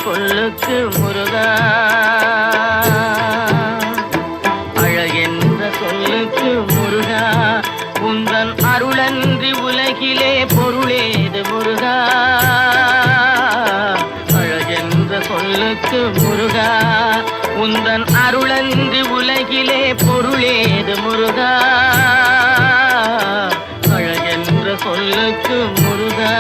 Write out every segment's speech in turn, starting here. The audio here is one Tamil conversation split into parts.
சொல்லுக்கு முருகா, அழகென்ற சொல்லுக்கு முருகா, உந்தன் அருளன்றி உலகிலே பொருளேது முருகா. அழகென்ற சொல்லுக்கு முருகா, உந்தன் அருளன்றி உலகிலே பொருளேது முருகா. அழகென்ற சொல்லுக்கு முருகா.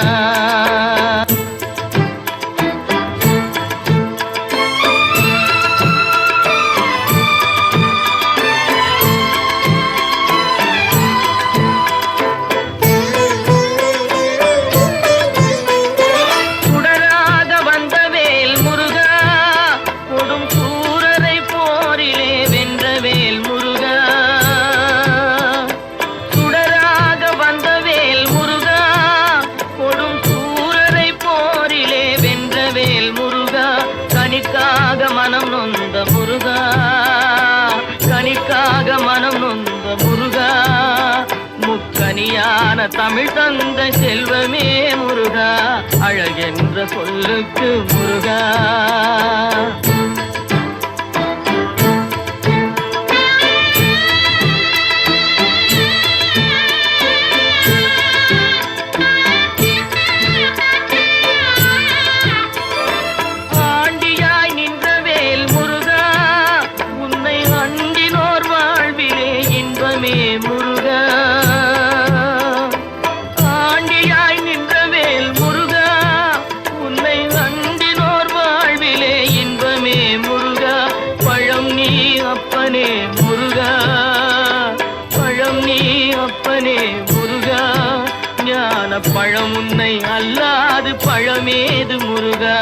கனிக்காக மனம் நொந்த முருகா, கனிக்காக மனம் நொந்த முருகா, முக்கனியான தமிழ் தந்த செல்வமே முருகா. அழகென்ற சொல்லுக்கு முருகா. முருகா, ஆண்டியாய் நின்றவேல் முருகா, உன்னை அண்டினோர் வாழ்விலே இன்பமே முருகா. பழம் நீ அப்பனே முருகா, பழம் நீ அப்பனே முருகா, ஞான பழம் உன்னை அல்லாது பழமேது முருகா.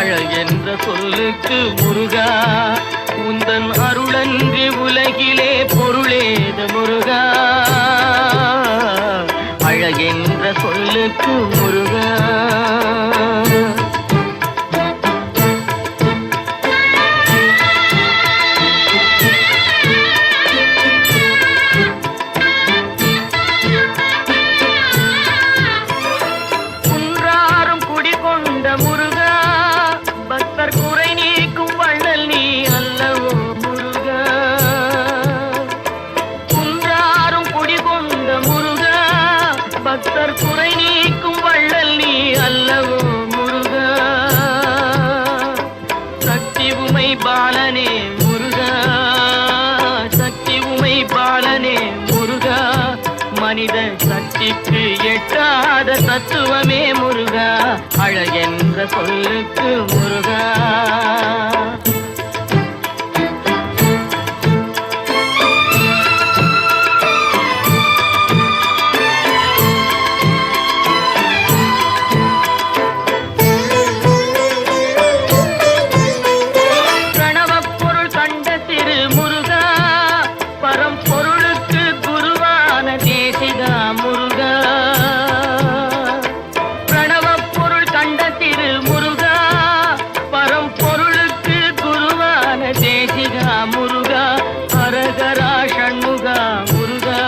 அழகென்ற சொல்லுக்கு முருகா, உந்தன் அருளன்றி உலகிலே பொருளேது முருகா. அழகென்ற சொல்லுக்கு முருகா. குன்றாரும் குடிகொண்ட முருகா, பக்தர் குறை நீக்கும் வள்ளல் நீ அல்லவோ முருகா. குன்றாரும் குடிகொண்ட முருகா, பக்தர் குறை நீக்கும் வள்ளல் நீ அல்லவோ முருகா. சக்தி உமை பாலனே முருகா, சக்தி உமை பாலனே முருகா, மனித சக்திக்கு எட்டாத தத்துவமே முருகா. அழகென்ற சொல்லுக்கு முருகா. முருகா, ஹரஹரா ஷண்முகா முருகா,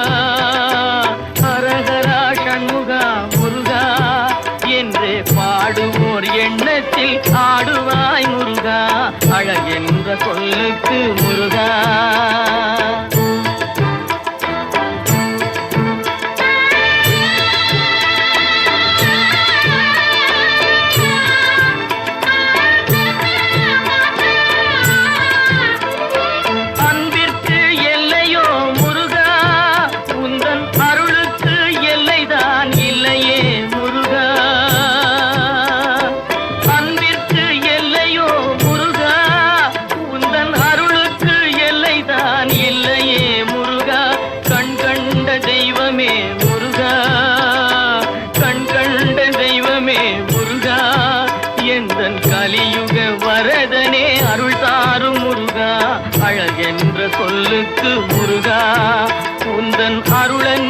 ஹரஹரா ஷண்முகா முருகா என்று பாடுவோர் எண்ணத்தில் ஆடுவாய் முருகா. அழகென்ற சொல்லுக்கு முருகா. கலியுக வரதனே அருள் தாரும் முருகா. அழகென்ற சொல்லுக்கு முருகா, உந்தன் அருளன்